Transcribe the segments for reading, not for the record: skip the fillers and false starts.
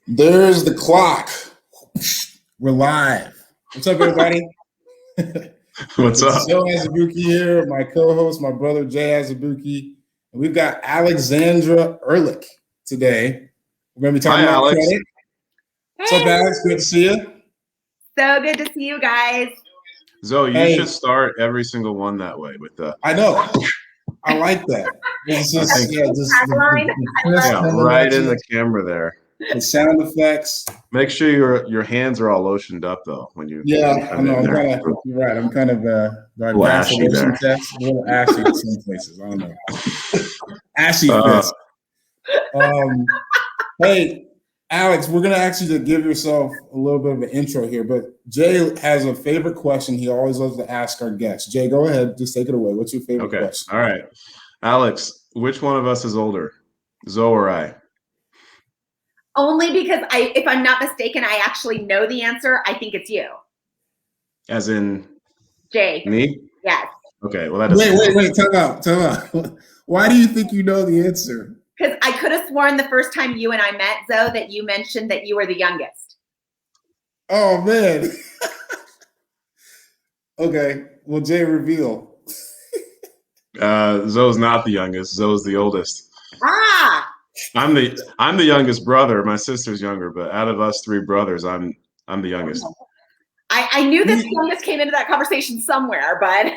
There's the clock. We're live. What's up, everybody? What's up? Joe Azubuike here, my co-host, my brother Jay Azubuike. And we've got Alexandra Erlich today. We're going to be talking about Alex. credit. What's up, Alex? Good to see you. So good to see you guys. Zoe, you should start every single one that way with the. I know. I like that. It's just, right in the camera there. The sound effects. Make sure your hands are all lotioned up though when you. Yeah, I know. You're right. I'm kind of ashy there. Test, a little ashy in some places. I don't know. Ashy fist. Hey, Alex, we're gonna ask you to give yourself a little bit of an intro here, but Jay has a favorite question he always loves to ask our guests. Jay, go ahead. Just take it away. What's your favorite question? All right, Alex, which one of us is older, Zoe or I? Only because if I'm not mistaken, I actually know the answer. I think it's you. As in Jay. Me? Yes. Okay. Well, that doesn't wait. Time out. Why do you think you know the answer? Because I could have sworn the first time you and I met, Zoe, that you mentioned that you were the youngest. Oh man. Okay. Well, Jay, reveal. Zoe's not the youngest. Zoe's the oldest. Ah. I'm the youngest brother. My sister's younger, but out of us three brothers, I'm the youngest. I knew this youngest came into that conversation somewhere, but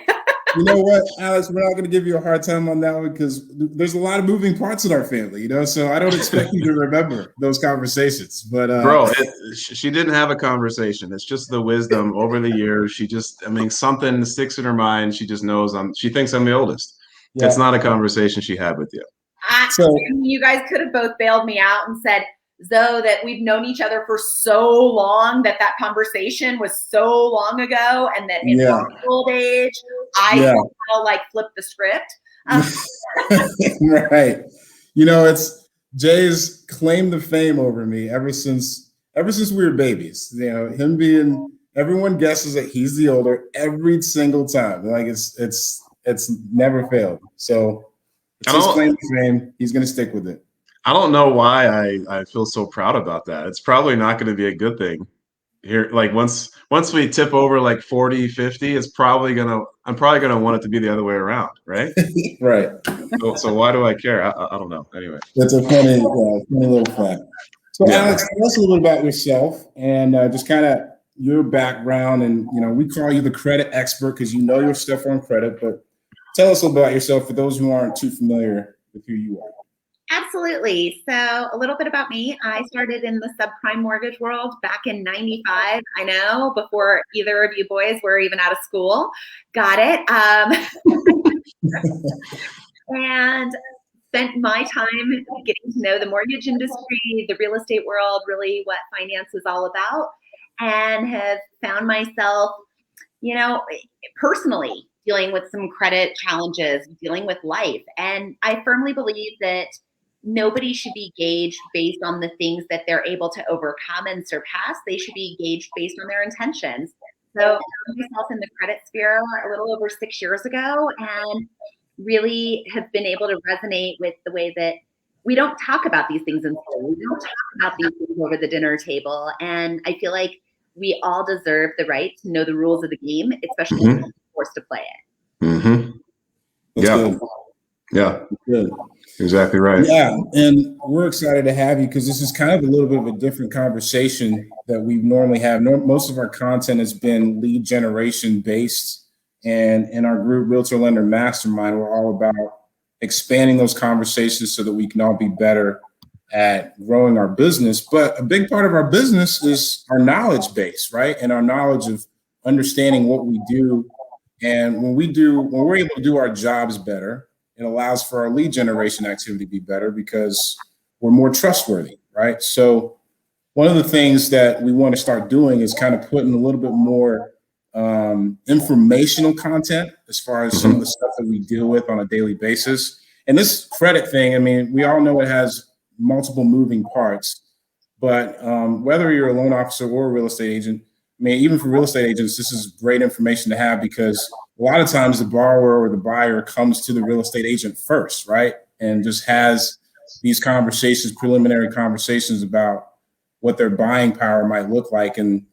you know what, Alex, we're not going to give you a hard time on that one because there's a lot of moving parts in our family, so I don't expect you to remember those conversations. But bro, she didn't have a conversation. It's just the wisdom over the years. She just, something sticks in her mind. She just knows she thinks I'm the oldest. Yeah. It's not a conversation she had with you. So you guys could have both bailed me out and said, Zoe, that we've known each other for so long that conversation was so long ago, and that in our old age, I somehow flip the script. Right. It's Jay's claimed the fame over me ever since we were babies. Him being, everyone guesses that he's the older every single time. It's never failed. So it's his claim to fame. He's going to stick with it. I don't know why I feel so proud about that. It's probably not going to be a good thing here. Once we tip over 40, 50, I'm probably going to want it to be the other way around. Right. Right. So why do I care? I don't know. Anyway. That's a funny little fact. So Alex, tell us a little bit about yourself and just kind of your background. And, we call you the credit expert because you know your stuff on credit, but tell us a little about yourself for those who aren't too familiar with who you are. Absolutely. So a little bit about me. I started in the subprime mortgage world back in '95. I know, before either of you boys were even out of school. Got it. And spent my time getting to know the mortgage industry, the real estate world, really what finance is all about, and have found myself, personally dealing with some credit challenges, dealing with life. And I firmly believe that nobody should be gauged based on the things that they're able to overcome and surpass. They should be gauged based on their intentions. So I found myself in the credit sphere a little over 6 years ago and really have been able to resonate with the way that we don't talk about these things in school. We don't talk about these things over the dinner table. And I feel like we all deserve the right to know the rules of the game, especially when we're forced to play it. Mm-hmm. Yeah. Good. Exactly right. Yeah, and we're excited to have you because this is kind of a little bit of a different conversation that we normally have. Most of our content has been lead generation based, and in our group, Realtor Lender Mastermind, we're all about expanding those conversations so that we can all be better at growing our business. But a big part of our business is our knowledge base, right? And our knowledge of understanding what we do. And when we're able to do our jobs better, it allows for our lead generation activity to be better because we're more trustworthy, right? So one of the things that we want to start doing is kind of putting a little bit more informational content as far as some of the stuff that we deal with on a daily basis. And this credit thing, we all know it has multiple moving parts, but whether you're a loan officer or a real estate agent, even for real estate agents, this is great information to have because a lot of times the borrower or the buyer comes to the real estate agent first, right? And just has these conversations, preliminary conversations about what their buying power might look like. And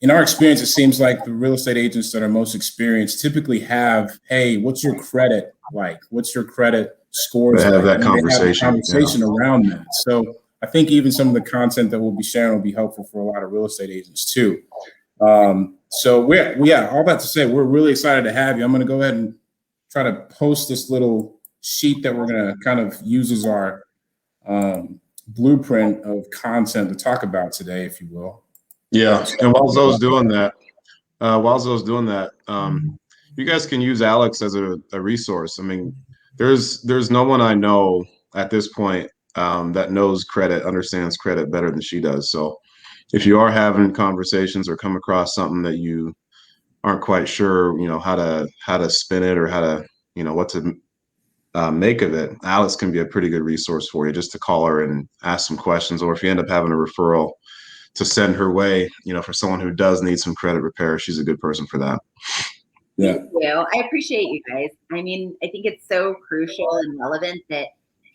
in our experience, it seems like the real estate agents that are most experienced typically have, hey, what's your credit like? What's your credit scores They have like? that conversation. Around that. So I think even some of the content that we'll be sharing will be helpful for a lot of real estate agents too. So all that to say, we're really excited to have you. I'm going to go ahead and try to post this little sheet that we're going to kind of use as our blueprint of content to talk about today, if you will. Yeah, and while Zoe's doing that, you guys can use Alex as a resource. I mean, there's no one I know at this point that knows credit, understands credit better than she does. So if you are having conversations or come across something that you aren't quite sure, how to spin it or how to, what to make of it, Alex can be a pretty good resource for you, just to call her and ask some questions. Or if you end up having a referral, to send her way, for someone who does need some credit repair, she's a good person for that. Yeah. Thank you. I appreciate you guys. I mean, I think it's so crucial and relevant that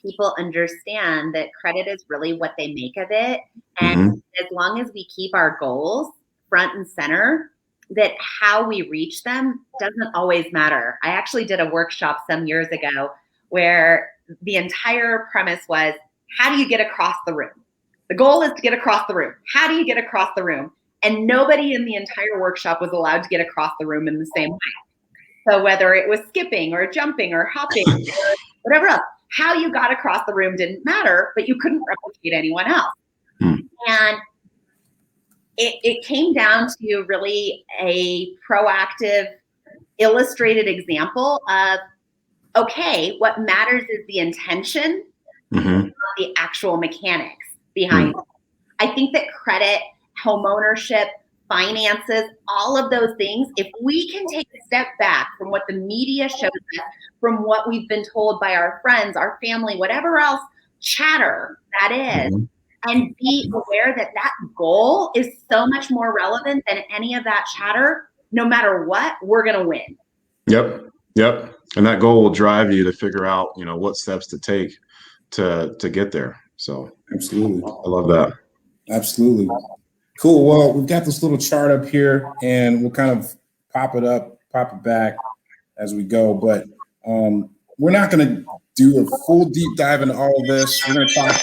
people understand that credit is really what they make of it. And as long as we keep our goals front and center, that how we reach them doesn't always matter. I actually did a workshop some years ago where the entire premise was, how do you get across the room? The goal is to get across the room. How do you get across the room? And nobody in the entire workshop was allowed to get across the room in the same way. So whether it was skipping or jumping or hopping or whatever else, how you got across the room didn't matter, but you couldn't replicate anyone else. And it came down to really a proactive, illustrated example of, okay, what matters is the intention, not the actual mechanics behind it. I think that credit, home ownership, finances, all of those things, if we can take a step back from what the media shows us, from what we've been told by our friends, our family, whatever else chatter that is, and be aware that that goal is so much more relevant than any of that chatter, no matter what, we're going to win. Yep. And that goal will drive you to figure out, what steps to take to get there. So Absolutely. I love that. Absolutely. Cool. Well, we've got this little chart up here and we'll kind of pop it back as we go. But we're not going to do a full deep dive into all of this. We're going to talk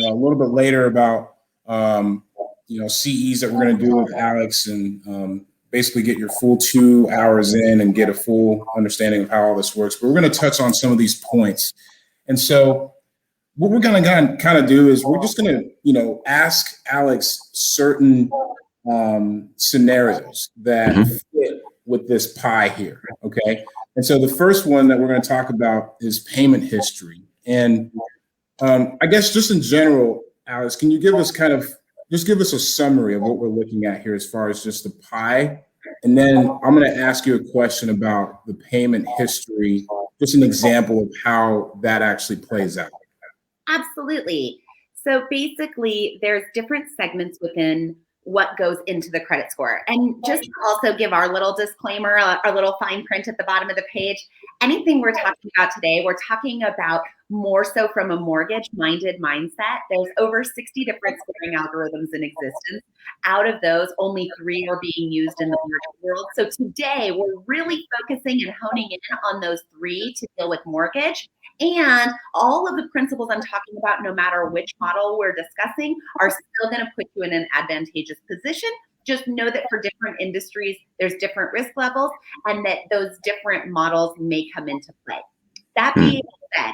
a little bit later about, CEs that we're going to do with Alex and basically get your full 2 hours in and get a full understanding of how all this works. But we're going to touch on some of these points. And so what we're going to kind of do is we're just going to, ask Alex certain scenarios that fit with this pie here. Okay. And so the first one that we're going to talk about is payment history. And I guess just in general, Alex, can you give us give us a summary of what we're looking at here as far as just the pie? And then I'm going to ask you a question about the payment history, just an example of how that actually plays out. Absolutely. So basically, there's different segments within what goes into the credit score. And just to also give our little disclaimer, our little fine print at the bottom of the page, anything we're talking about today, we're talking about more so from a mortgage-minded mindset. There's over 60 different scoring algorithms in existence. Out of those, only 3 are being used in the mortgage world. So today, we're really focusing and honing in on those 3 to deal with mortgage. And all of the principles I'm talking about, no matter which model we're discussing, are still going to put you in an advantageous position. Just know that for different industries, there's different risk levels and that those different models may come into play. That being said,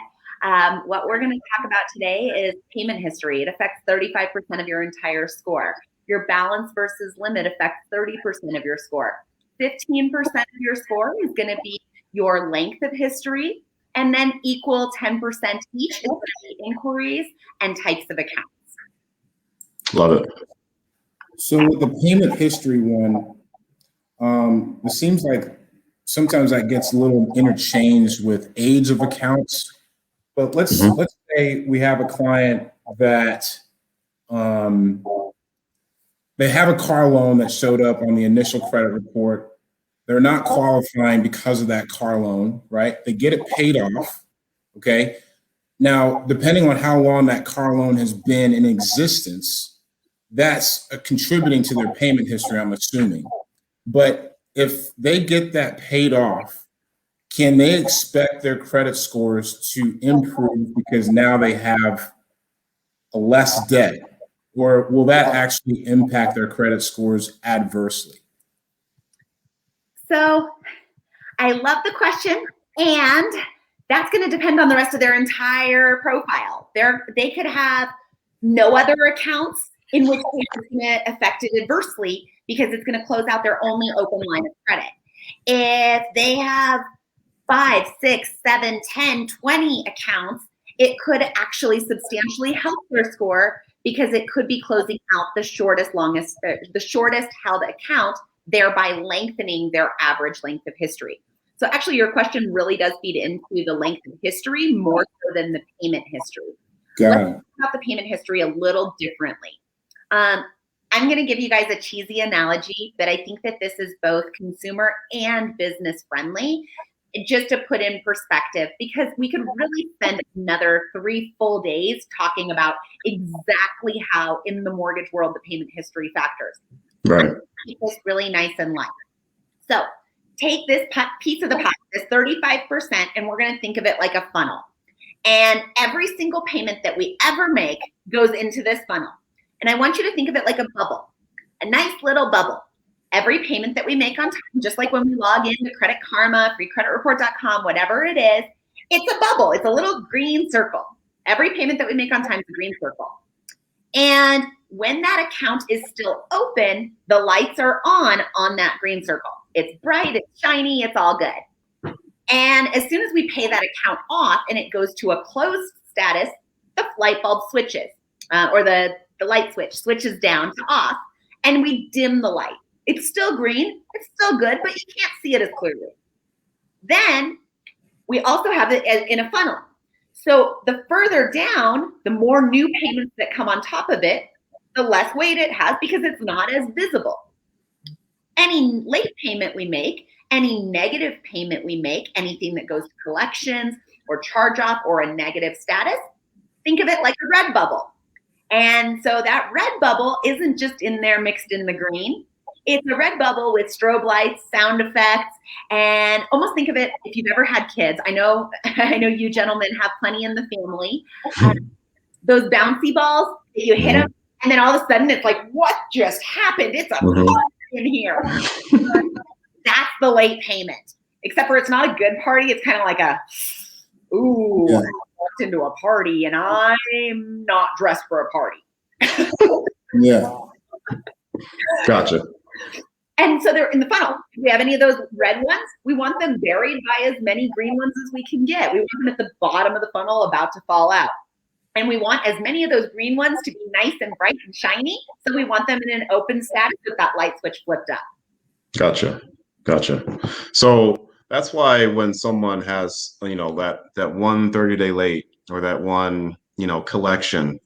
what we're going to talk about today is payment history. It affects 35% of your entire score. Your balance versus limit affects 30% of your score. 15% of your score is going to be your length of history. And then equal 10% each is going to be inquiries and types of accounts. Love it. So with the payment history one, it seems like sometimes that gets a little interchanged with age of accounts. But let's say we have a client that they have a car loan that showed up on the initial credit report. They're not qualifying because of that car loan, right? They get it paid off, okay? Now, depending on how long that car loan has been in existence, that's contributing to their payment history, I'm assuming. But if they get that paid off, can they expect their credit scores to improve because now they have less debt? Or will that actually impact their credit scores adversely? So I love the question, and that's going to depend on the rest of their entire profile. They could have no other accounts in which it's going to affect it adversely because it's going to close out their only open line of credit. If they have 5, 6, 7, 10, 20 accounts, it could actually substantially help their score because it could be closing out the shortest held account, thereby lengthening their average length of history. So actually your question really does feed into the length of history more so than the payment history. Let's talk about the payment history a little differently. I'm going to give you guys a cheesy analogy, but I think that this is both consumer and business friendly, just to put in perspective, because we could really spend another 3 full days talking about exactly how in the mortgage world the payment history factors. Right. Keep this really nice and light. So take this piece of the pie, this 35%, and we're going to think of it like a funnel. And every single payment that we ever make goes into this funnel. And I want you to think of it like a bubble, a nice little bubble. Every payment that we make on time, just like when we log into Credit Karma, freecreditreport.com, whatever it is, it's a bubble. It's a little green circle. Every payment that we make on time is a green circle. And when that account is still open, the lights are on that green circle. It's bright, it's shiny, it's all good. And as soon as we pay that account off and it goes to a closed status, the light bulb switches, or the light switch switches down to off, and we dim the light. It's still green, it's still good, but you can't see it as clearly. Then we also have it in a funnel. So the further down, the more new payments that come on top of it, the less weight it has because it's not as visible. Any late payment we make, any negative payment we make, anything that goes to collections or charge off or a negative status, think of it like a red bubble. And so that red bubble isn't just in there mixed in the green. It's a red bubble with strobe lights, sound effects, and almost think of it, if you've ever had kids, I know you gentlemen have plenty in the family, those bouncy balls, you hit them, and then all of a sudden it's like, what just happened? It's a party in here. That's the late payment, except for it's not a good party. It's kind of like I walked into a party and I'm not dressed for a party. Yeah. Gotcha. And so they're in the funnel. If we have any of those red ones, we want them buried by as many green ones as we can get. We want them at the bottom of the funnel about to fall out. And we want as many of those green ones to be nice and bright and shiny. So we want them in an open status with that light switch flipped up. Gotcha. So that's why when someone has, that one 30-day late or that one, collection,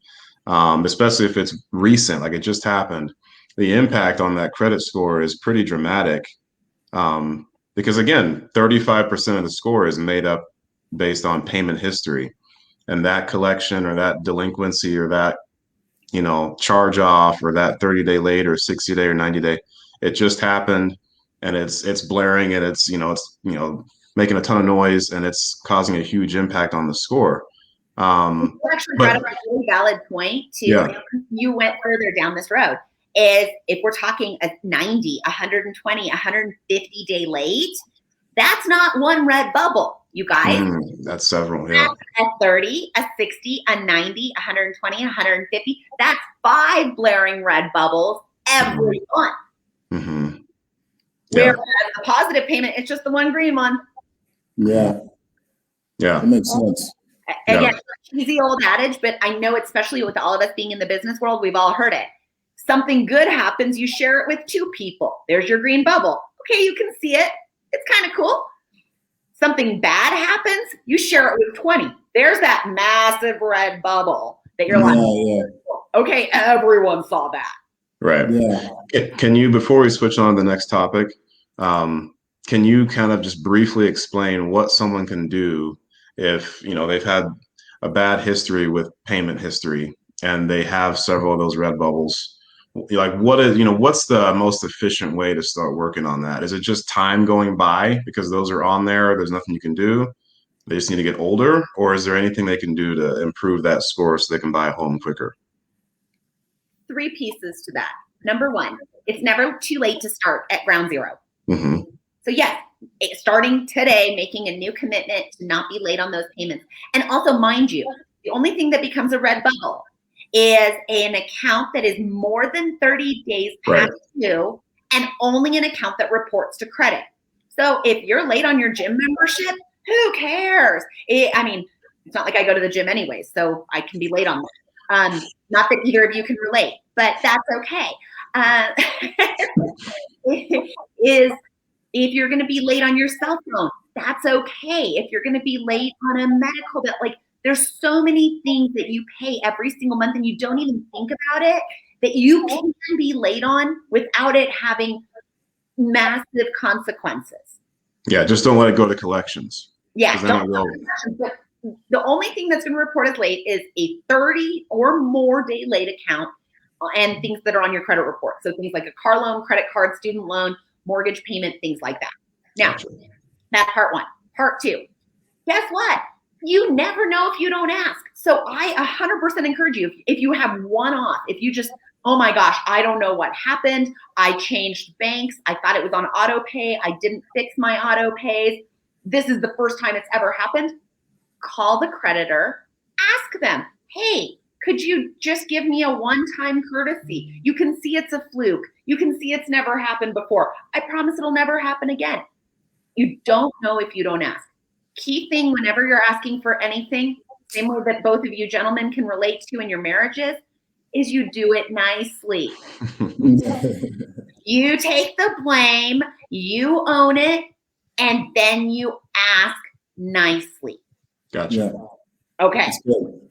especially if it's recent, like it just happened, the impact on that credit score is pretty dramatic. Because again, 35% of the score is made up based on payment history, and that collection or that delinquency or that, charge off or that 30-day late or 60-day or 90-day, it just happened and it's blaring and it's making a ton of noise and it's causing a huge impact on the score. Actually brought up a really valid point too. Yeah. You went further down this road. Is if we're talking a 90, 120, 150 day late, that's not one red bubble, you guys. That's several, yeah. That's a 30, a 60, a 90, 120, 150. That's 5 blaring red bubbles every month. Mm-hmm. Yeah. Whereas the positive payment, it's just the one green one. Yeah. That makes sense. Again, cheesy old adage, but I know especially with all of us being in the business world, we've all heard it. Something good happens, you share it with 2 people. There's your green bubble. Okay, you can see it. It's kind of cool. Something bad happens, you share it with 20. There's that massive red bubble that you're like, okay, everyone saw that. Right. Yeah. Can you, before we switch on to the next topic, can you kind of just briefly explain what someone can do if, they've had a bad history with payment history and they have several of those red bubbles? like what's the most efficient way to start working on that? Is it just time going by because those are on there, there's nothing you can do, they just need to get older, or is there anything they can do to improve that score so they can buy a home quicker? 3 pieces to that. Number 1, it's never too late to start at ground zero. Mm-hmm. So yes, starting today, making a new commitment to not be late on those payments. And also, mind you, the only thing that becomes a red bubble is an account that is more than 30 days past due, and only an account that reports to credit. So if you're late on your gym membership, who cares? I mean, it's not like I go to the gym anyway, so I can be late on that. Not that either of you can relate, but that's okay. If you're going to be late on your cell phone, that's okay. If you're going to be late on a medical bill, like there's so many things that you pay every single month and you don't even think about it, that you can be late on without it having massive consequences. Yeah, just don't let it go to collections. Yeah, don't but the only thing that's going to report as late is a 30 or more day late account and things that are on your credit report. So things like a car loan, credit card, student loan, mortgage payment, things like that. Now, Gotcha. That's part 1. Part 2, guess what? You never know if you don't ask. So I 100% encourage you, if you have one off, if you just, oh my gosh, I don't know what happened. I changed banks. I thought it was on auto pay. I didn't fix my auto pays. This is the first time it's ever happened. Call the creditor, ask them, hey, could you just give me a one-time courtesy? You can see it's a fluke. You can see it's never happened before. I promise it'll never happen again. You don't know if you don't ask. Key thing whenever you're asking for anything, same way that both of you gentlemen can relate to in your marriages, is you do it nicely. You take the blame, you own it, and then you ask nicely. Gotcha. Yeah. Okay. That's good.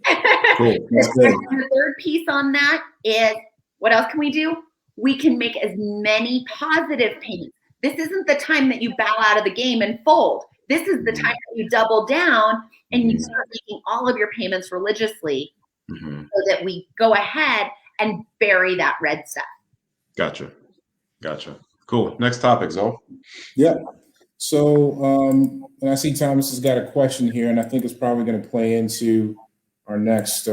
Cool. That's good. And the third piece on that is, what else can we do? We can make as many positive payments. This isn't the time that you bow out of the game and fold. This is the time that you double down and you start making all of your payments religiously, so that we go ahead and bury that red stuff. Gotcha. Cool. Next topic, Zoe. Yeah. So, and I see Thomas has got a question here, and I think it's probably going to play into our next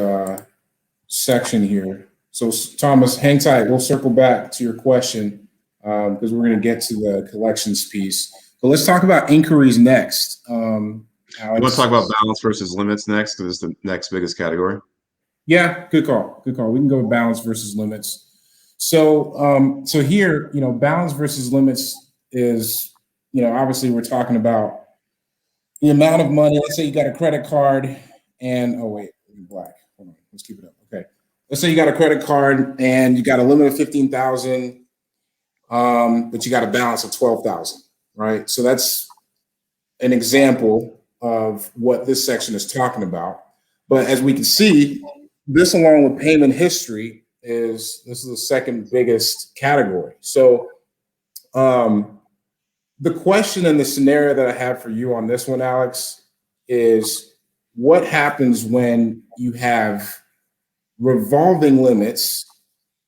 section here. So, Thomas, hang tight. We'll circle back to your question because we're going to get to the collections piece. But let's talk about inquiries next. You want to talk about balance versus limits next, because it's the next biggest category? Yeah, good call. We can go with balance versus limits. So, so here, balance versus limits is, obviously we're talking about the amount of money. Let's say you got a credit card and, oh wait, black. Hold on, let's keep it up. Okay. Let's say you got a credit card and you got a limit of 15,000, but you got a balance of 12,000, right? So that's an example of what this section is talking about. But as we can see, this along with payment history this is the second biggest category. So the question and the scenario that I have for you on this one, Alex, is what happens when you have revolving limits,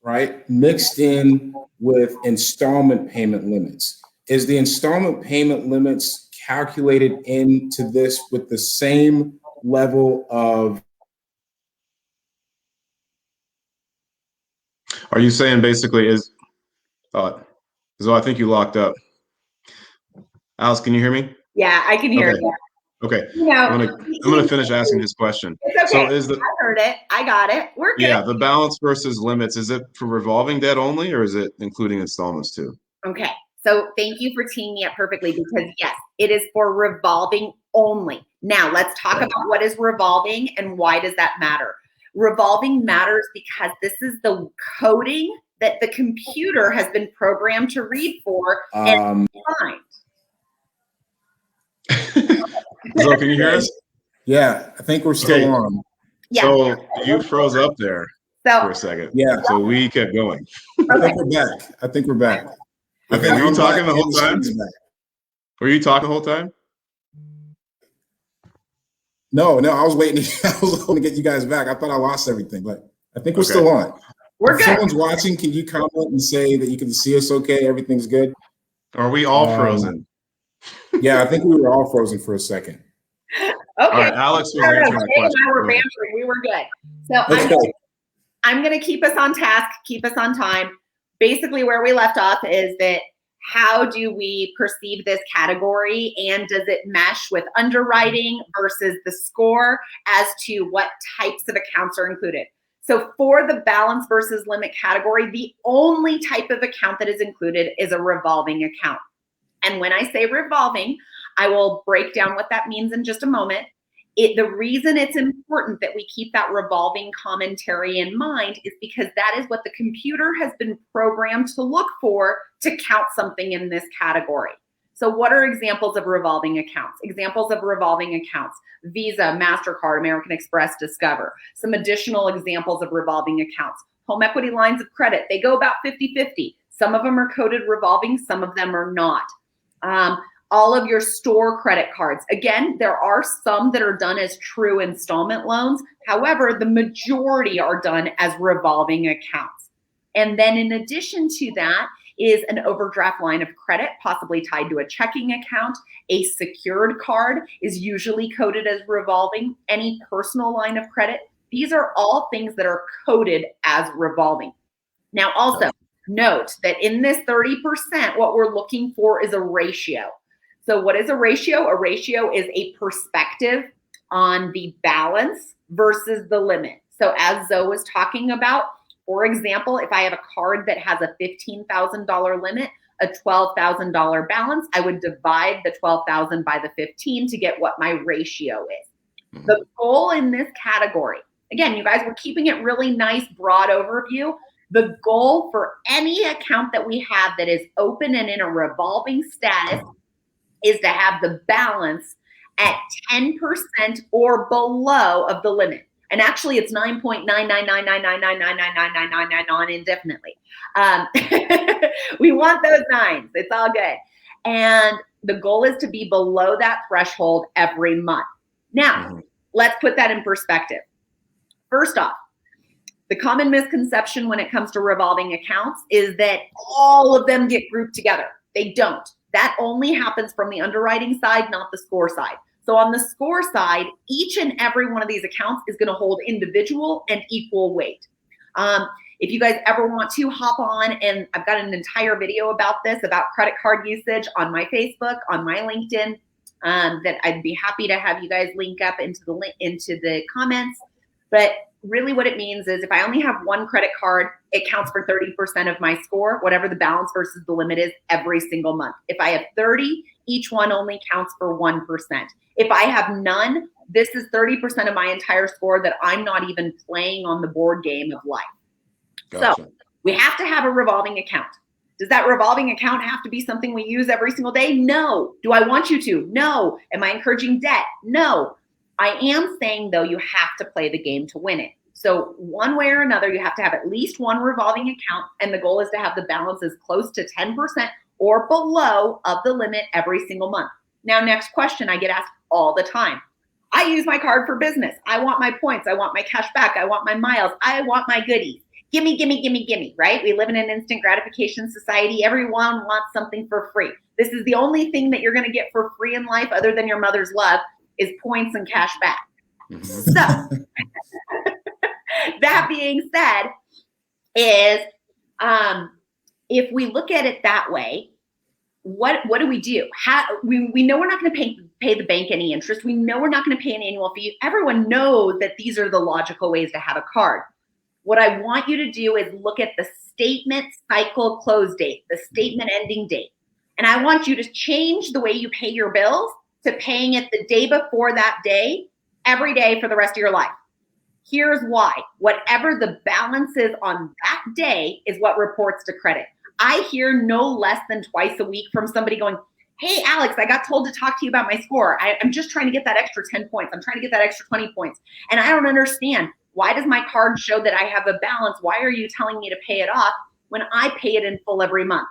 right, mixed in with installment payment limits? Is the installment payment limits calculated into this with the same level of? Are you saying basically so I think you locked up. Alice, can you hear me? Yeah, I can hear you. Okay. I'm gonna finish asking his question. It's okay. So I heard it. I got it. We're good. Yeah, the balance versus limits, is it for revolving debt only, or is it including installments too? Okay. So thank you for teeing me up perfectly, because yes, it is for revolving only. Now let's talk about what is revolving and why does that matter. Revolving matters because this is the coding that the computer has been programmed to read for and find. So can you hear us? Yeah, I think we're still on. Yeah. So you froze up there for a second. Yeah. So we kept going. I think we're back. Okay, were you talking the whole time? Were you talking the whole time? No, I was waiting. I was hoping to get you guys back. I thought I lost everything, but I think we're still on. We're If good. someone's watching, can you comment and say that you can see us okay? Everything's good? Are we all frozen? Yeah, I think we were all frozen for a second. Okay. All right, Alex was answering the question. Now we're bantering. We were good. So I'm going to keep us on task, keep us on time. Basically, where we left off is that how do we perceive this category, and does it mesh with underwriting versus the score as to what types of accounts are included? So for the balance versus limit category, the only type of account that is included is a revolving account. And when I say revolving, I will break down what that means in just a moment. The reason it's important that we keep that revolving commentary in mind is because that is what the computer has been programmed to look for to count something in this category. So what are examples of revolving accounts? Examples of revolving accounts: Visa, MasterCard, American Express, Discover. Some additional examples of revolving accounts: home equity lines of credit. They go about 50-50. Some of them are coded revolving, some of them are not. All of your store credit cards. Again, there are some that are done as true installment loans. However, the majority are done as revolving accounts. And then in addition to that is an overdraft line of credit, possibly tied to a checking account. A secured card is usually coded as revolving. Any personal line of credit. These are all things that are coded as revolving. Now, also note that in this 30%, what we're looking for is a ratio. So what is a ratio? A ratio is a perspective on the balance versus the limit. So as Zoe was talking about, for example, if I have a card that has a $15,000 limit, a $12,000 balance, I would divide the 12,000 by the 15 to get what my ratio is. The goal in this category, again, you guys, we're keeping it really nice, broad overview. The goal for any account that we have that is open and in a revolving status is to have the balance at 10% or below of the limit. And actually, it's 9.9999999999999 indefinitely. We want those nines. It's all good. And the goal is to be below that threshold every month. Now, let's put that in perspective. First off, the common misconception when it comes to revolving accounts is that all of them get grouped together. They don't. That only happens from the underwriting side, not the score side. So on the score side, each and every one of these accounts is going to hold individual and equal weight. If you guys ever want to hop on, and I've got an entire video about this, about credit card usage on my Facebook, on my LinkedIn, that I'd be happy to have you guys link up into the comments. But really what it means is if I only have one credit card, it counts for 30% of my score, whatever the balance versus the limit is every single month. If I have 30, each one only counts for 1%. If I have none, this is 30% of my entire score that I'm not even playing on the board game of life. Gotcha. So we have to have a revolving account. Does that revolving account have to be something we use every single day? No. Do I want you to? No. Am I encouraging debt? No. I am saying, though, you have to play the game to win it. So one way or another, you have to have at least one revolving account, and the goal is to have the balance as close to 10% or below of the limit every single month. Now, next question I get asked all the time. I use my card for business. I want my points. I want my cash back. I want my miles. I want my goodies. Gimme, gimme, gimme, gimme, right? We live in an instant gratification society. Everyone wants something for free. This is the only thing that you're going to get for free in life other than your mother's love is points and cash back. So that being said is if we look at it that way, what do we do? We know we're not going to pay the bank any interest. We know we're not going to pay an annual fee. Everyone knows that these are the logical ways to have a card. What I want you to do is look at the statement cycle close date, the statement ending date. And I want you to change the way you pay your bills to paying it the day before that day, every day for the rest of your life. Here's why. Whatever the balance is on that day is what reports to credit. I hear no less than twice a week from somebody going, hey, Alex, I got told to talk to you about my score. I'm just trying to get that extra 10 points. I'm trying to get that extra 20 points. And I don't understand. Why does my card show that I have a balance? Why are you telling me to pay it off when I pay it in full every month?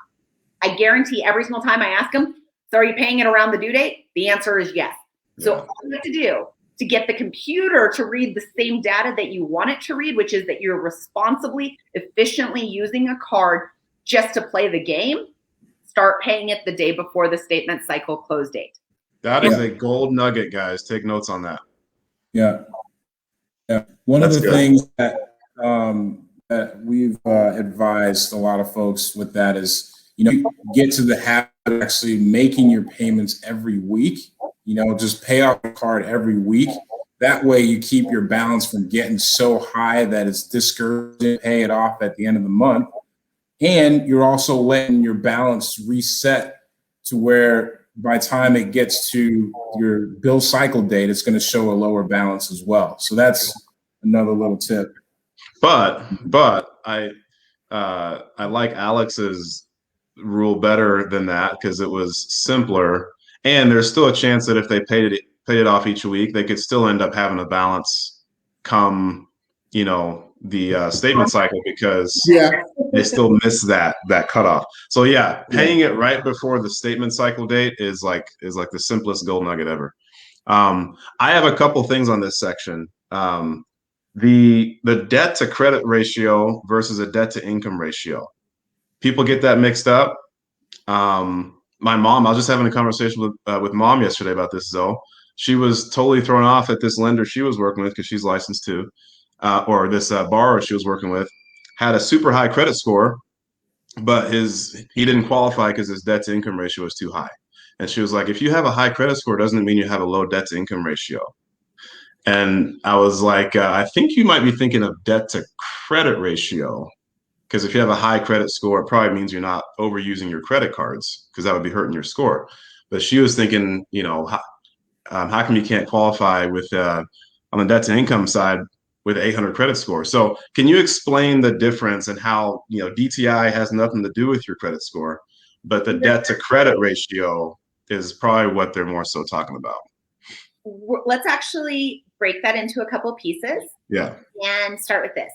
I guarantee every single time I ask them, so are you paying it around the due date? The answer is yes. So all you have to do to get the computer to read the same data that you want it to read, which is that you're responsibly, efficiently using a card just to play the game, start paying it the day before the statement cycle close date. That is a gold nugget, guys. Take notes on that. Yeah. One That's of the good. things that we've advised a lot of folks with that is, get to the habit of actually making your payments every week. Just pay off the card every week. That way you keep your balance from getting so high that it's discouraging to pay it off at the end of the month. And you're also letting your balance reset to where by the time it gets to your bill cycle date, it's going to show a lower balance as well. So that's another little tip. But I like Alex's rule better than that because it was simpler, and there's still a chance that if they paid it off each week, they could still end up having a balance come the statement cycle because they still miss that cutoff. So paying it right before the statement cycle date is like the simplest gold nugget ever. I have a couple things on this section. The debt to credit ratio versus a debt to income ratio. People get that mixed up. My mom, I was just having a conversation with mom yesterday about this, though. She was totally thrown off at this lender she was working with because she's licensed too, or this borrower she was working with had a super high credit score, but he didn't qualify because his debt to income ratio was too high. And she was like, if you have a high credit score, doesn't mean you have a low debt to income ratio. And I was like, I think you might be thinking of debt to credit ratio, because if you have a high credit score, it probably means you're not overusing your credit cards, because that would be hurting your score. But she was thinking, how come you can't qualify with on the debt to income side with 800 credit score? So can you explain the difference and how DTI has nothing to do with your credit score, but the debt to credit ratio is probably what they're more so talking about? Let's actually break that into a couple pieces. Yeah. And start with this.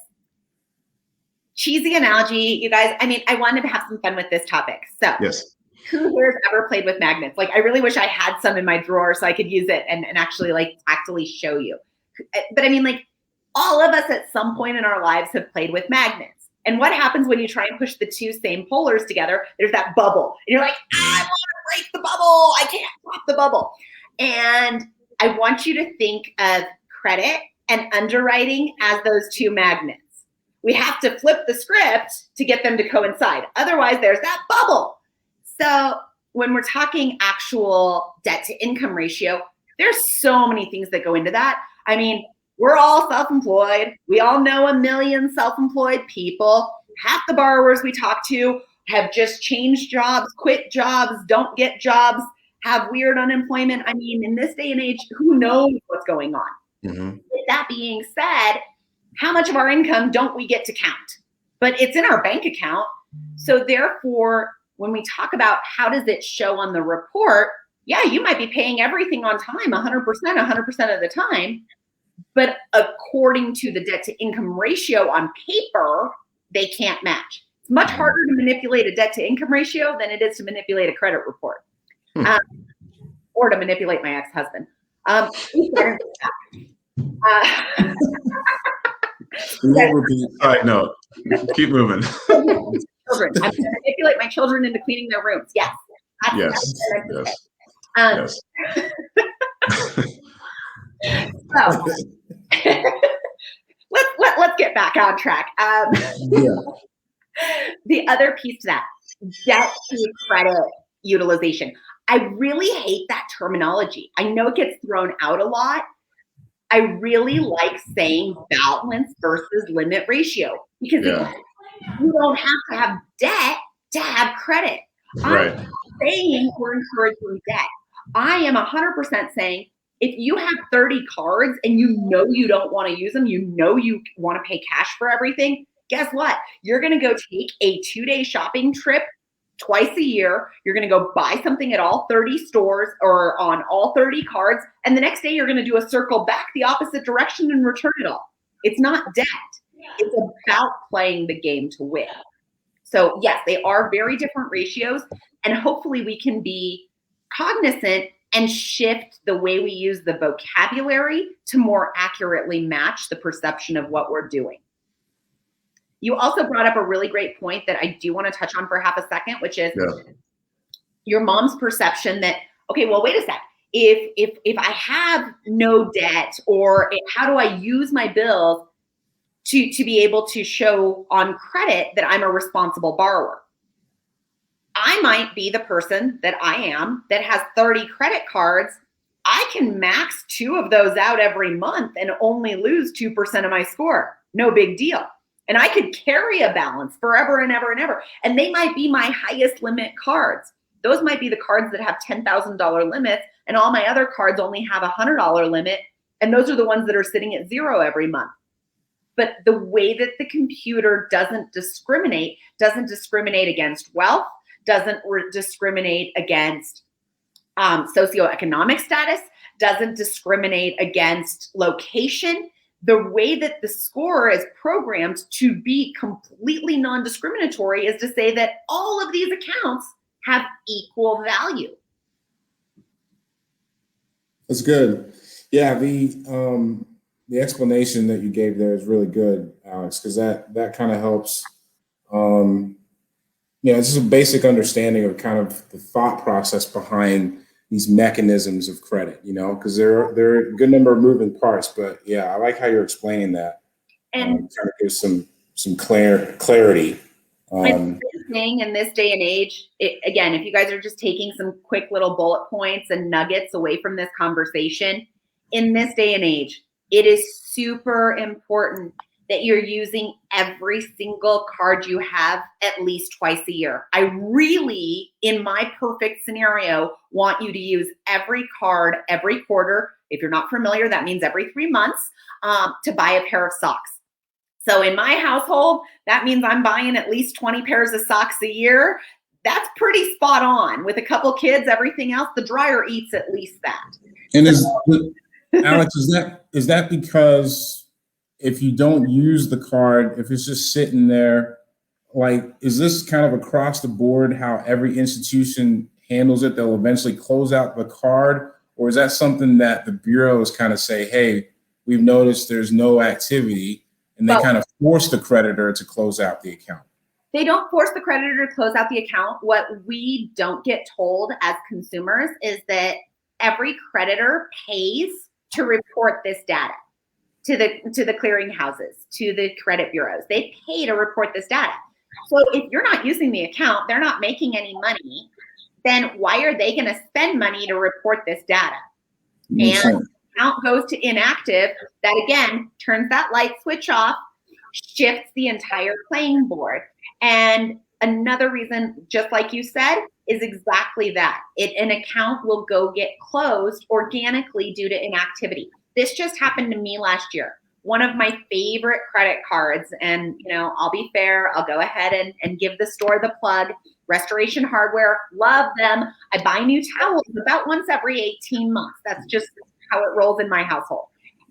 Cheesy analogy, you guys. I mean, I wanted to have some fun with this topic. So yes. Who here has ever played with magnets? Like, I really wish I had some in my drawer so I could use it and actually tactily show you. But I mean, all of us at some point in our lives have played with magnets. And what happens when you try and push the two same polars together? There's that bubble. And you're like, I want to break the bubble. I can't pop the bubble. And I want you to think of credit and underwriting as those two magnets. We have to flip the script to get them to coincide. Otherwise, there's that bubble. So when we're talking actual debt to income ratio, there's so many things that go into that. I mean, we're all self-employed. We all know a million self-employed people. Half the borrowers we talk to have just changed jobs, quit jobs, don't get jobs, have weird unemployment. I mean, in this day and age, who knows what's going on? Mm-hmm. With that being said, how much of our income don't we get to count? But it's in our bank account. So therefore, when we talk about how does it show on the report, you might be paying everything on time, 100% of the time. But according to the debt to income ratio on paper, they can't match. It's much harder to manipulate a debt to income ratio than it is to manipulate a credit report. Or to manipulate my ex-husband. All right, no, keep moving. Children. I'm going to manipulate my children into cleaning their rooms. Yes. Yes. So let's get back on track. The other piece to that, debt to credit utilization. I really hate that terminology. I know it gets thrown out a lot. I really like saying balance versus limit ratio, because you don't have to have debt to have credit. Right. I'm saying we're encouraging debt. I am 100% saying if you have 30 cards and you don't want to use them, you want to pay cash for everything, guess what? You're going to go take a 2-day shopping trip twice a year. You're going to go buy something at all 30 stores or on all 30 cards. And the next day you're going to do a circle back the opposite direction and return it all. It's not debt. It's about playing the game to win. So yes, they are very different ratios, and hopefully we can be cognizant and shift the way we use the vocabulary to more accurately match the perception of what we're doing. You also brought up a really great point that I do want to touch on for half a second, which is your mom's perception that, okay, well, wait a sec. If I have no debt, or how do I use my bills to be able to show on credit that I'm a responsible borrower? I might be the person that I am that has 30 credit cards. I can max 2 of those out every month and only lose 2% of my score. No big deal. And I could carry a balance forever and ever and ever. And they might be my highest limit cards. Those might be the cards that have $10,000 limits, and all my other cards only have a $100 limit. And those are the ones that are sitting at 0 every month. But the way that the computer doesn't discriminate against wealth, doesn't discriminate against socioeconomic status, doesn't discriminate against location. The way that the score is programmed to be completely non-discriminatory is to say that all of these accounts have equal value. That's good. Yeah, the explanation that you gave there is really good, Alex, because that kind of helps. It's just a basic understanding of kind of the thought process behind these mechanisms of credit, because there are a good number of moving parts. But yeah, I like how you're explaining that. And kind of gives some clarity. Thing in this day and age, again, if you guys are just taking some quick little bullet points and nuggets away from this conversation, in this day and age, it is super important that you're using every single card you have at least twice a year. I really, in my perfect scenario, want you to use every card every quarter. If you're not familiar, that means every 3 months, to buy a pair of socks. So in my household, that means I'm buying at least 20 pairs of socks a year. That's pretty spot on. With a couple kids, everything else, the dryer eats at least that. And Alex, is that because if you don't use the card, if it's just sitting there, like, is this kind of across the board how every institution handles it? They'll eventually close out the card, or is that something that the bureaus kind of say, hey, we've noticed there's no activity, and they kind of force the creditor to close out the account? They don't force the creditor to close out the account. What we don't get told as consumers is that every creditor pays to report this data to the clearing houses, to the credit bureaus. They pay to report this data. So if you're not using the account, they're not making any money, then why are they going to spend money to report this data? And account goes to inactive, that again turns that light switch off, shifts the entire playing board. And another reason, just like you said, is exactly that. An account will go get closed organically due to inactivity. This just happened to me last year. One of my favorite credit cards, and I'll be fair, I'll go ahead and give the store the plug. Restoration Hardware, love them. I buy new towels about once every 18 months. That's just how it rolls in my household.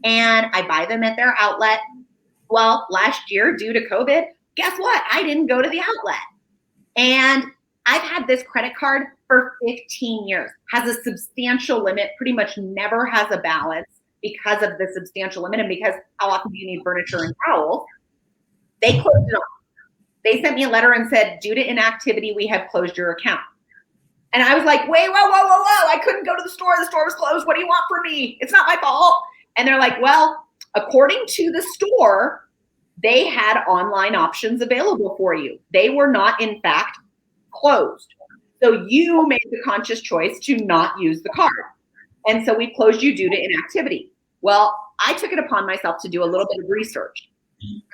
And I buy them at their outlet. Well, last year, due to COVID, guess what? I didn't go to the outlet. And I've had this credit card for 15 years, has a substantial limit, pretty much never has a balance because of the substantial limit and because how often do you need furniture and towels? They closed it off. They sent me a letter and said, due to inactivity, we have closed your account. And I was like, wait, whoa. I couldn't go to the store. The store was closed. What do you want from me? It's not my fault. And they're like, well, according to the store, they had online options available for you. They were not, in fact, closed. So you made the conscious choice to not use the card. And so we closed you due to inactivity. Well, I took it upon myself to do a little bit of research.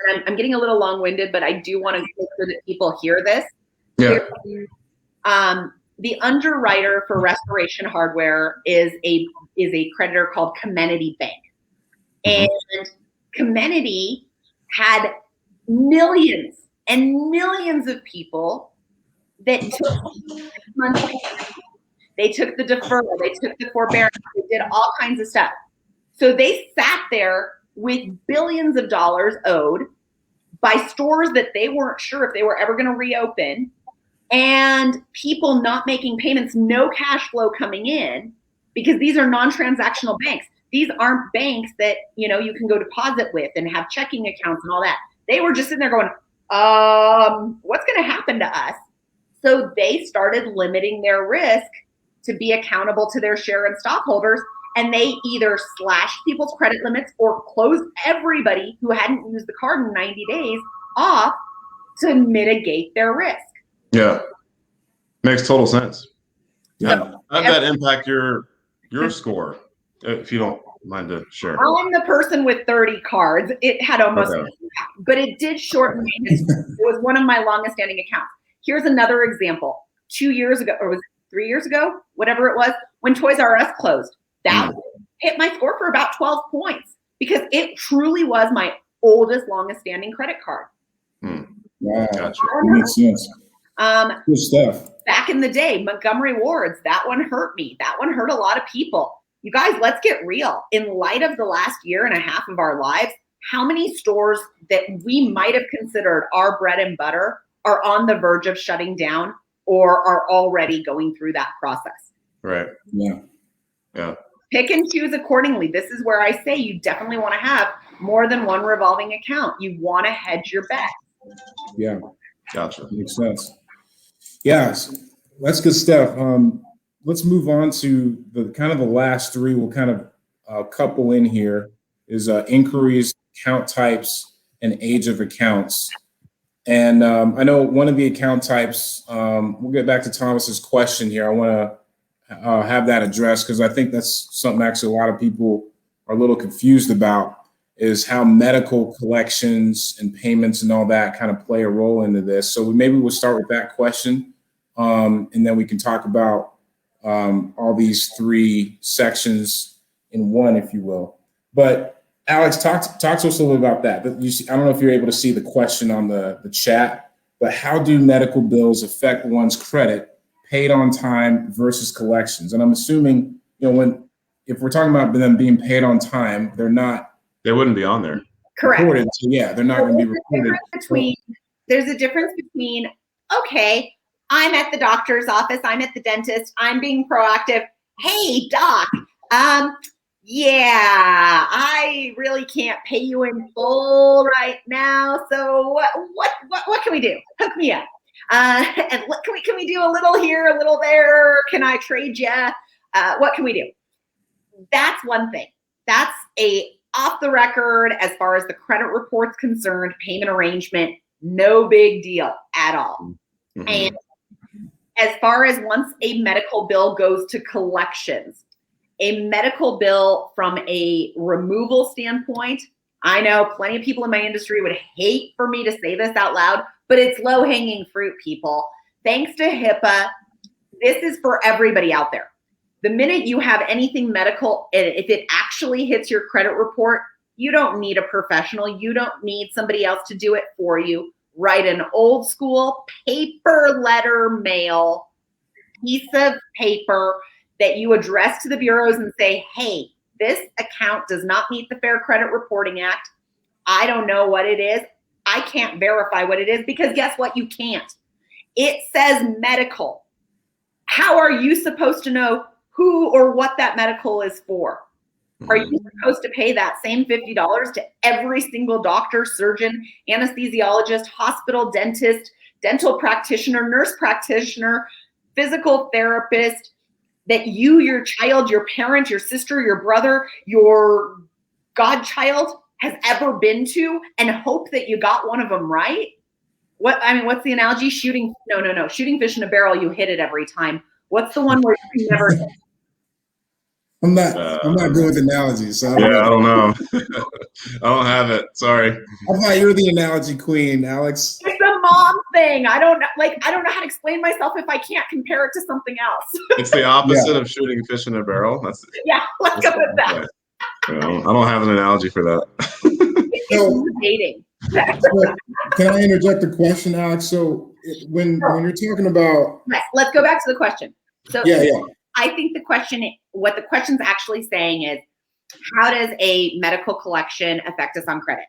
And I'm getting a little long-winded, but I do want to make sure that people hear this. Yeah. The underwriter for Restoration Hardware is a creditor called Comenity Bank. And Comenity had millions and millions of people that took monthly. They took the deferral, they took the forbearance, they did all kinds of stuff. So they sat there with billions of dollars owed by stores that they weren't sure if they were ever going to reopen, and people not making payments, no cash flow coming in. because these are non-transactional banks. These aren't banks that, you know, you can go deposit with and have checking accounts and all that. They were just sitting there going, what's going to happen to us? So they started limiting their risk to be accountable to their share and stockholders. And they either slashed people's credit limits or closed everybody who hadn't used the card in 90 days off to mitigate their risk. Yeah. Makes total sense. Yeah. How'd that impact your score, if you don't mind to share? I'm the person with 30 cards. It had almost no impact, but it did shorten my history. It was one of my longest standing accounts. Here's another example. 2 years ago, or was it 3 years ago, whatever it was, when Toys R Us closed, that hit my score for about 12 points because it truly was my oldest, longest standing credit card. Wow. Gotcha. That makes sense. Good stuff. Back in the day, Montgomery Wards, that one hurt me. That one hurt a lot of people. You guys, let's get real. In light of the last year and a half of our lives, how many stores that we might have considered our bread and butter are on the verge of shutting down or are already going through that process? Right. Yeah. Yeah. Pick and choose accordingly. This is where I say you definitely want to have more than one revolving account. You want to hedge your bet. Yeah. Gotcha. Makes sense. Yeah, that's good stuff. Let's move on to the kind of the last three. We'll kind of couple in here is inquiries, account types, and age of accounts. And I know one of the account types, we'll get back to Thomas's question here. I want to have that addressed because I think that's something actually a lot of people are a little confused about, is how medical collections and payments and all that kind of play a role into this. So maybe we'll start with that question. And then we can talk about all these three sections in one, if you will. But Alex, talk to us a little bit about that. I don't know if you're able to see the question on the chat, but how do medical bills affect one's credit, paid on time versus collections? And I'm assuming, you know, if we're talking about them being paid on time, they wouldn't be on there. Correct. Recorded, so yeah, they're not going to be recorded. There's a difference between, okay, I'm at the doctor's office, I'm at the dentist, I'm being proactive. Hey, doc, yeah, I really can't pay you in full right now. So what can we do? Hook me up. And what can we do a little here, a little there? Can I trade you? What can we do? That's one thing. That's a off the record, as far as the credit report's concerned, payment arrangement, no big deal at all. Mm-hmm. And as far as once a medical bill goes to collections, a medical bill from a removal standpoint, I know plenty of people in my industry would hate for me to say this out loud, but it's low-hanging fruit, people. Thanks to HIPAA, this is for everybody out there. The minute you have anything medical, if it actually hits your credit report, you don't need a professional. You don't need somebody else to do it for you. Write an old school paper letter mail piece of paper that you address to the bureaus and say, hey, this account does not meet the Fair Credit Reporting Act. I don't know what it is. I can't verify what it is because guess what? You can't. It says medical. How are you supposed to know who or what that medical is for? Are you supposed to pay that same $50 to every single doctor, surgeon, anesthesiologist, hospital, dentist, dental practitioner, nurse practitioner, physical therapist that you, your child, your parent, your sister, your brother, your godchild has ever been to and hope that you got one of them right? What's the analogy? Shooting fish in a barrel, you hit it every time. What's the one where you never hit? I'm not good with analogies. So I don't know. I don't have it. Sorry. I thought you were the analogy queen, Alex. It's a mom thing. I don't know how to explain myself if I can't compare it to something else. It's the opposite of shooting a fish in a barrel. Let's go with that. I don't have an analogy for that. It's dating. Can I interject a question, Alex? So when you're talking about, let's go back to the question. So yeah. I think what the question's actually saying is, how does a medical collection affect us on credit?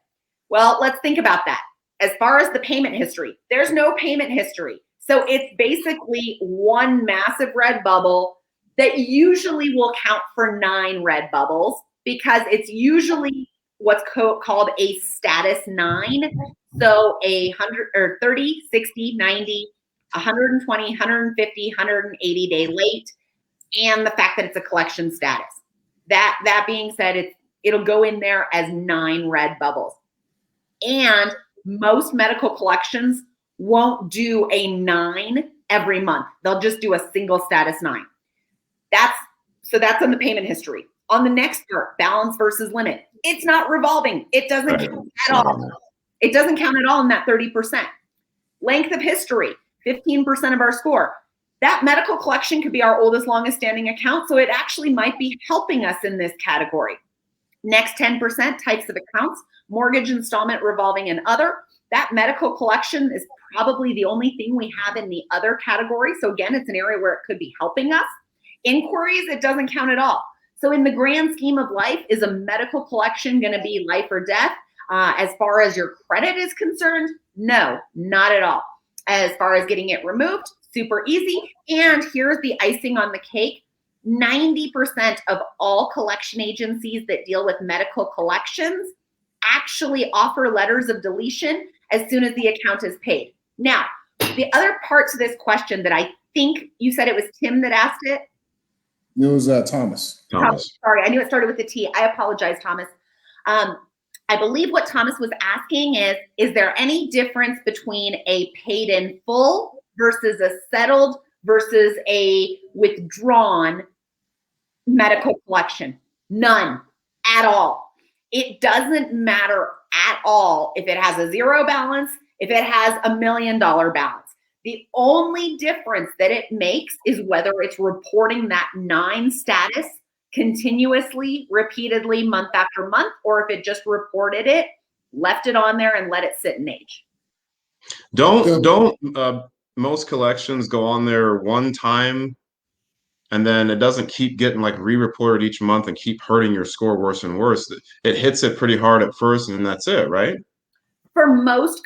Well, let's think about that. As far as the payment history, there's no payment history. So it's basically one massive red bubble that usually will count for 9 red bubbles, because it's usually what's called a status 9. So 100 or 30, 60, 90, 120, 150, 180 day late, and the fact that it's a collection status. That being said, it'll go in there as 9 red bubbles. And most medical collections won't do a 9 every month. They'll just do a single status 9. That's on the payment history. On the next part, balance versus limit, it's not revolving. It doesn't count at all. It doesn't count at all in that 30%. Length of history, 15% of our score. That medical collection could be our oldest, longest standing account, so it actually might be helping us in this category. Next 10%, types of accounts, mortgage, installment, revolving, and other. That medical collection is probably the only thing we have in the other category. So again, it's an area where it could be helping us. Inquiries, it doesn't count at all. So in the grand scheme of life, is a medical collection going to be life or death? As far as your credit is concerned, no, not at all. As far as getting it removed, super easy. And here's the icing on the cake. 90% of all collection agencies that deal with medical collections actually offer letters of deletion as soon as the account is paid. Now, the other part to this question that I think you said it was Tim that asked it. It was Thomas. Sorry, I knew it started with a T. I apologize, Thomas. I believe what Thomas was asking is there any difference between a paid in full versus a settled versus a withdrawn medical collection? None at all. It doesn't matter at all if it has a 0 balance, if it has $1 million balance. The only difference that it makes is whether it's reporting that 9 status continuously, repeatedly, month after month, or if it just reported it, left it on there, and let it sit in age. Don't most collections go on there one time and then it doesn't keep getting like re-reported each month and keep hurting your score worse and worse? It hits it pretty hard at first and that's it, right? For most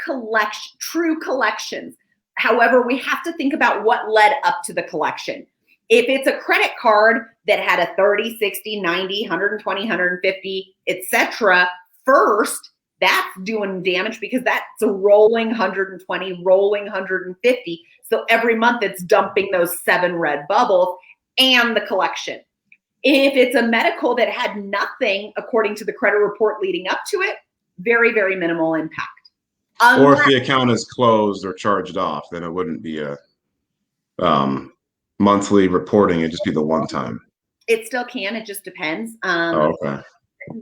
true collections. However, we have to think about what led up to the collection. If it's a credit card that had a 30, 60, 90, 120, 150, etc. first, that's doing damage because that's a rolling 120, rolling 150. So every month it's dumping those 7 red bubbles and the collection. If it's a medical that had nothing according to the credit report leading up to it, very, very minimal impact. Or if the account is closed or charged off, then it wouldn't be a monthly reporting. It'd just be the one time. It still can. It just depends. Okay.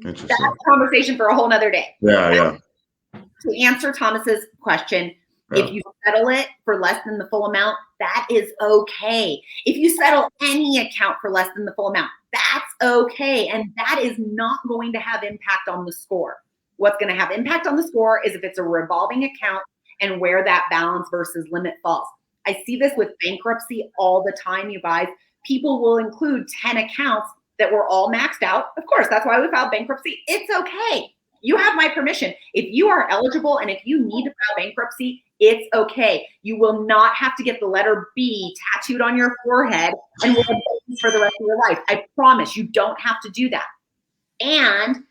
Interesting. That's a conversation for a whole nother day. Yeah. To answer Thomas's question, if you settle it for less than the full amount, that is okay. If you settle any account for less than the full amount, that's okay. And that is not going to have impact on the score. What's going to have impact on the score is if it's a revolving account and where that balance versus limit falls. I see this with bankruptcy all the time, you guys. People will include 10 accounts that were all maxed out. Of course, that's why we filed bankruptcy. It's okay. You have my permission. If you are eligible and if you need to file bankruptcy, it's okay. You will not have to get the letter B tattooed on your forehead and live for the rest of your life. I promise you don't have to do that. And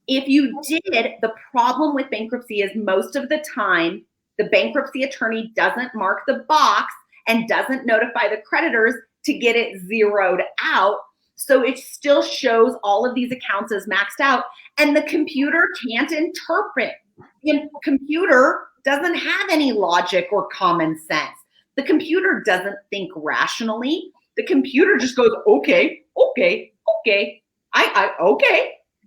if you did, the problem with bankruptcy is most of the time, the bankruptcy attorney doesn't mark the box and doesn't notify the creditors to get it zeroed out. So it still shows all of these accounts as maxed out, and the computer can't interpret. The computer doesn't have any logic or common sense. The computer doesn't think rationally. The computer just goes, okay. Okay.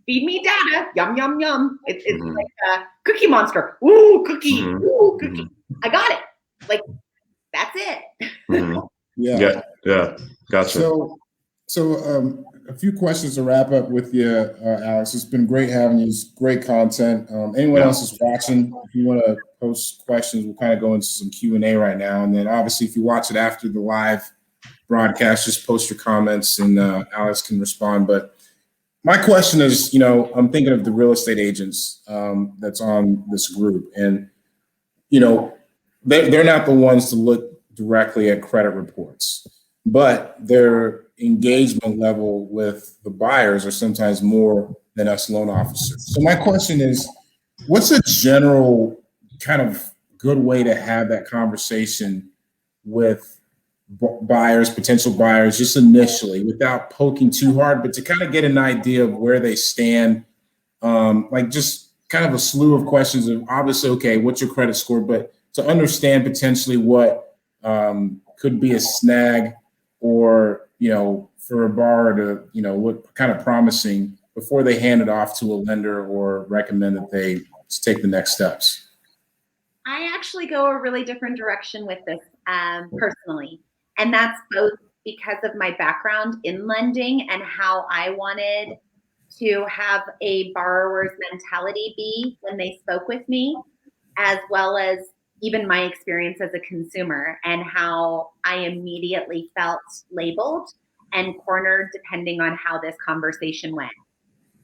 Feed me data. Yum, yum, yum. It's like a Cookie Monster. Ooh, cookie. Ooh, cookie. I got it. Like, that's it. Yeah. Gotcha. So a few questions to wrap up with you, Alex. It's been great having you. It's great content. Anyone else is watching, if you want to post questions, we'll kind of go into some Q&A right now. And then obviously, if you watch it after the live broadcast, just post your comments and Alex can respond. But my question is, I'm thinking of the real estate agents that's on this group. And, they're not the ones to look directly at credit reports. But they're engagement level with the buyers are sometimes more than us loan officers. So my question is, what's a general kind of good way to have that conversation with buyers, potential buyers, just initially without poking too hard, but to kind of get an idea of where they stand? Like just kind of a slew of questions of obviously, okay, what's your credit score? But to understand potentially what could be a snag or, for a borrower to, look kind of promising before they hand it off to a lender or recommend that they take the next steps. I actually go a really different direction with this personally. And that's both because of my background in lending and how I wanted to have a borrower's mentality be when they spoke with me, as well as even my experience as a consumer and how I immediately felt labeled and cornered depending on how this conversation went.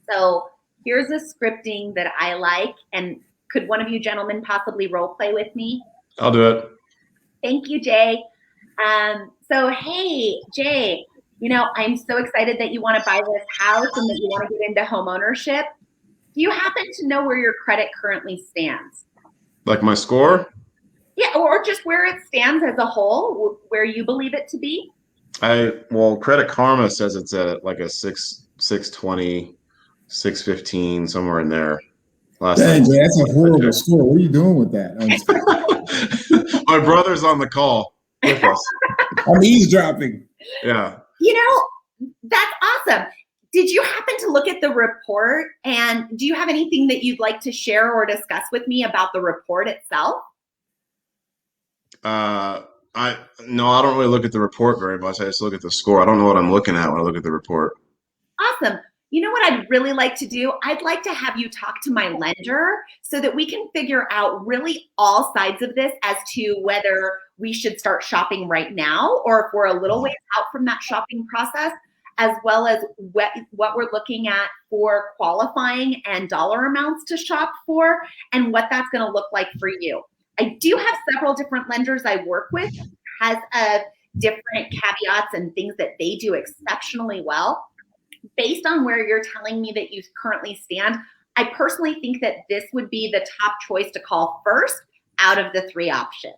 So here's a scripting that I like. And could one of you gentlemen possibly role play with me? I'll do it. Thank you, Jay. So, hey, Jay, I'm so excited that you want to buy this house and that you want to get into home ownership. Do you happen to know where your credit currently stands? Like my score? Yeah, or just where it stands as a whole, where you believe it to be? Credit Karma says it's at like a 620, 615, somewhere in there. Dang, that's a horrible score. What are you doing with that? My brother's on the call with us. I'm eavesdropping. Yeah. That's awesome. Did you happen to look at the report? And do you have anything that you'd like to share or discuss with me about the report itself? I don't really look at the report very much. I just look at the score. I don't know what I'm looking at when I look at the report. Awesome. You know what I'd really like to do? I'd like to have you talk to my lender so that we can figure out really all sides of this as to whether we should start shopping right now or if we're a little ways out from that shopping process, as well as what we're looking at for qualifying and dollar amounts to shop for and what that's going to look like for you. I do have several different lenders I work with, has different caveats and things that they do exceptionally well. Based on where you're telling me that you currently stand, I personally think that this would be the top choice to call first out of the three options.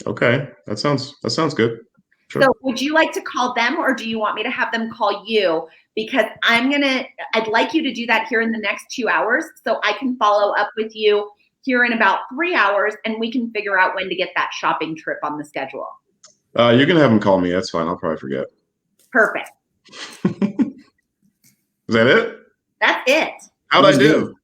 Okay, that sounds good. Sure. So would you like to call them or do you want me to have them call you? Because I'd like you to do that here in the next 2 hours so I can follow up with you here in about 3 hours and we can figure out when to get that shopping trip on the schedule. You can have them call me. That's fine. I'll probably forget. Perfect. Is that it? That's it. How'd I do?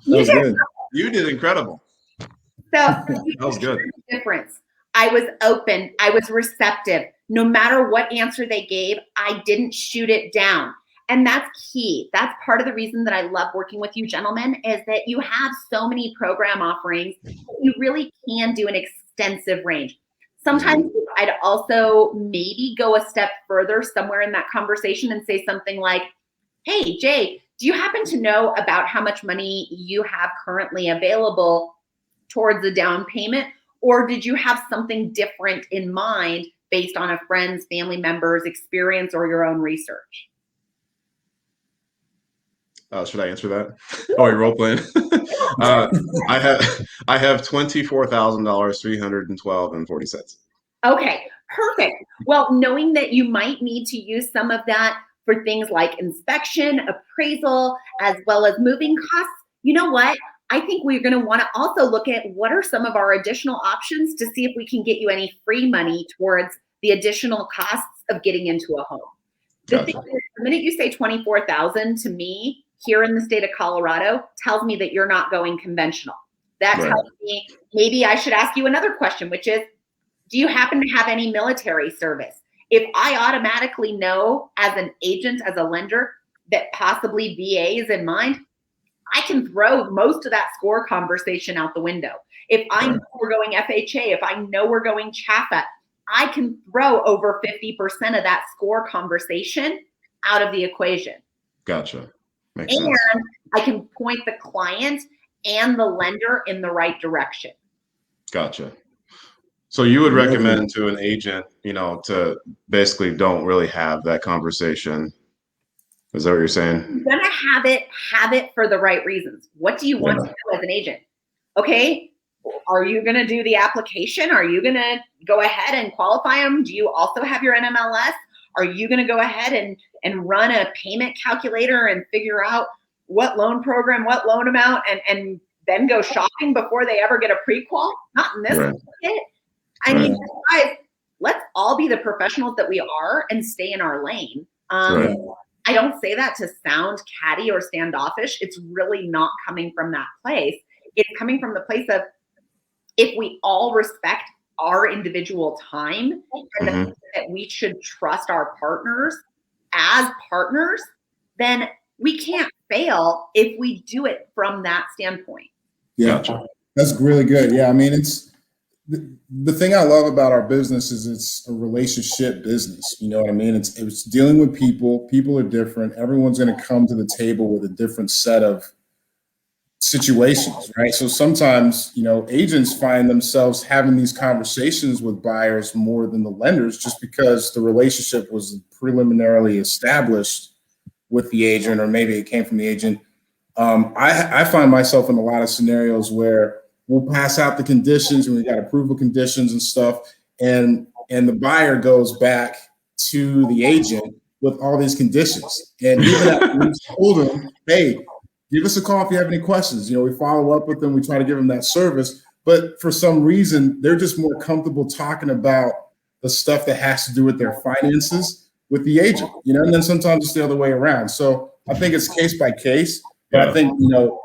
You did incredible. So that was good. Difference. I was open. I was receptive. No matter what answer they gave, I didn't shoot it down. And that's key. That's part of the reason that I love working with you gentlemen is that you have so many program offerings. You really can do an extensive range. Sometimes I'd also maybe go a step further somewhere in that conversation and say something like, hey, Jay, do you happen to know about how much money you have currently available towards a down payment? Or did you have something different in mind based on a friend's, family member's experience or your own research? Should I answer that? Oh, you're role playing. I have $24,000, $312.40. Okay, perfect. Well, knowing that you might need to use some of that for things like inspection, appraisal, as well as moving costs, you know what? I think we're going to want to also look at what are some of our additional options to see if we can get you any free money towards the additional costs of getting into a home. The thing is, the minute you say $24,000 to me here in the state of Colorado tells me that you're not going conventional. That tells me maybe I should ask you another question, which is, do you happen to have any military service? If I automatically know as an agent, as a lender, that possibly VA is in mind, I can throw most of that score conversation out the window. If I know we're going FHA, if I know we're going CHAFA, I can throw over 50% of that score conversation out of the equation. Gotcha. Makes and sense. I can point the client and the lender in the right direction. Gotcha. So you would recommend to an agent, to basically don't really have that conversation. Is that what you're saying? You're gonna have it for the right reasons. What do you want to do as an agent? Okay, are you gonna do the application? Are you gonna go ahead and qualify them? Do you also have your NMLS? Are you gonna go ahead and run a payment calculator and figure out what loan program, what loan amount, and then go shopping before they ever get a pre-qual? Not in this market. I mean, guys, let's all be the professionals that we are and stay in our lane. I don't say that to sound catty or standoffish. It's really not coming from that place. It's coming from the place of, if we all respect our individual time and the fact that we should trust our partners as partners, then we can't fail if we do it from that standpoint. Yeah, that's really good. Yeah, I mean, it's the thing I love about our business is it's a relationship business. You know what I mean? It's dealing with people. People are different. Everyone's going to come to the table with a different set of situations, right? So sometimes, agents find themselves having these conversations with buyers more than the lenders, just because the relationship was preliminarily established with the agent, or maybe it came from the agent. I find myself in a lot of scenarios where we'll pass out the conditions and we got approval conditions and stuff. And the buyer goes back to the agent with all these conditions. And even after we told them, hey, give us a call if you have any questions. We follow up with them. We try to give them that service. But for some reason, they're just more comfortable talking about the stuff that has to do with their finances with the agent, and then sometimes it's the other way around. So I think it's case by case. But I think,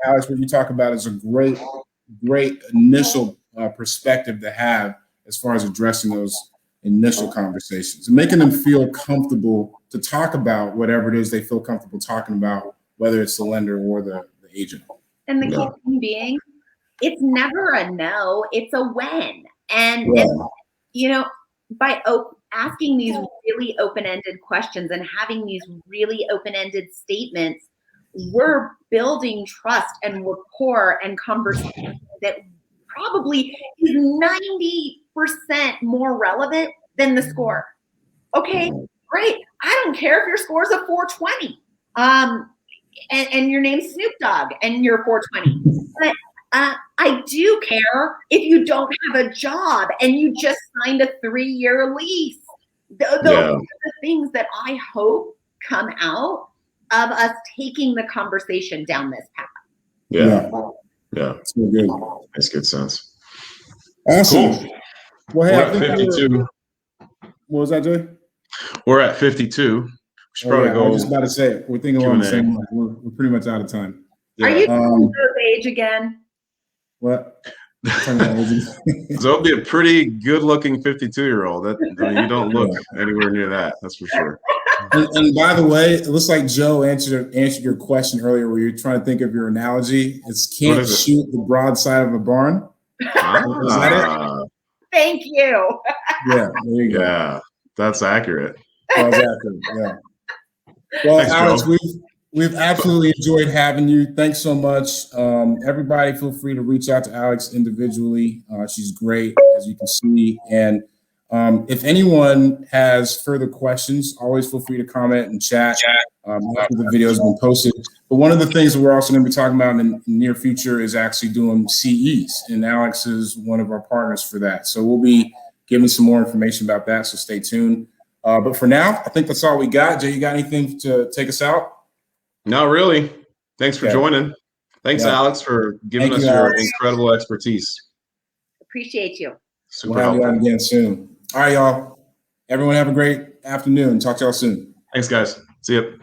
Alex, what you talk about is a great initial perspective to have as far as addressing those initial conversations and making them feel comfortable to talk about whatever it is they feel comfortable talking about, whether it's the lender or the agent. And the key thing being, it's never a no, it's a when. And, by asking these really open-ended questions and having these really open-ended statements, we're building trust and rapport and conversation that probably is 90% more relevant than the score. Okay, great. I don't care if your score is a 420 and your name's Snoop Dogg and you're 420. But I do care if you don't have a job and you just signed a 3-year lease. Those are the things that I hope come out of us taking the conversation down this path. Yeah. That's really good. Makes good sense. Awesome. Cool. Well, hey, we're at 52. What was that, Jay? We're at 52. We should probably go. I was just about to say it. We're thinking along the same line. We're pretty much out of time. Are you those age again? What? So it'll be a pretty good-looking 52-year-old. You don't look anywhere near that. That's for sure. And by the way, it looks like Joe answered your question earlier, where you're trying to think of your analogy. It's can't shoot the broadside of a barn. Is that it? Thank you. Yeah, there you go. Yeah, that's accurate. That's accurate. Yeah. Well, thanks, Alex, we've absolutely enjoyed having you. Thanks so much. Everybody, feel free to reach out to Alex individually. She's great, as you can see. And if anyone has further questions, always feel free to comment and chat after the video has been posted. But one of the things that we're also going to be talking about in the near future is actually doing CEs. And Alex is one of our partners for that. So we'll be giving some more information about that. So stay tuned. But for now, I think that's all we got. Jay, you got anything to take us out? No, really. Thanks for joining. Thanks, Alex, for giving us your incredible expertise. Appreciate you. Super we'll have helpful. you on again soon. All right, y'all. Everyone have a great afternoon. Talk to y'all soon. Thanks, guys. See you.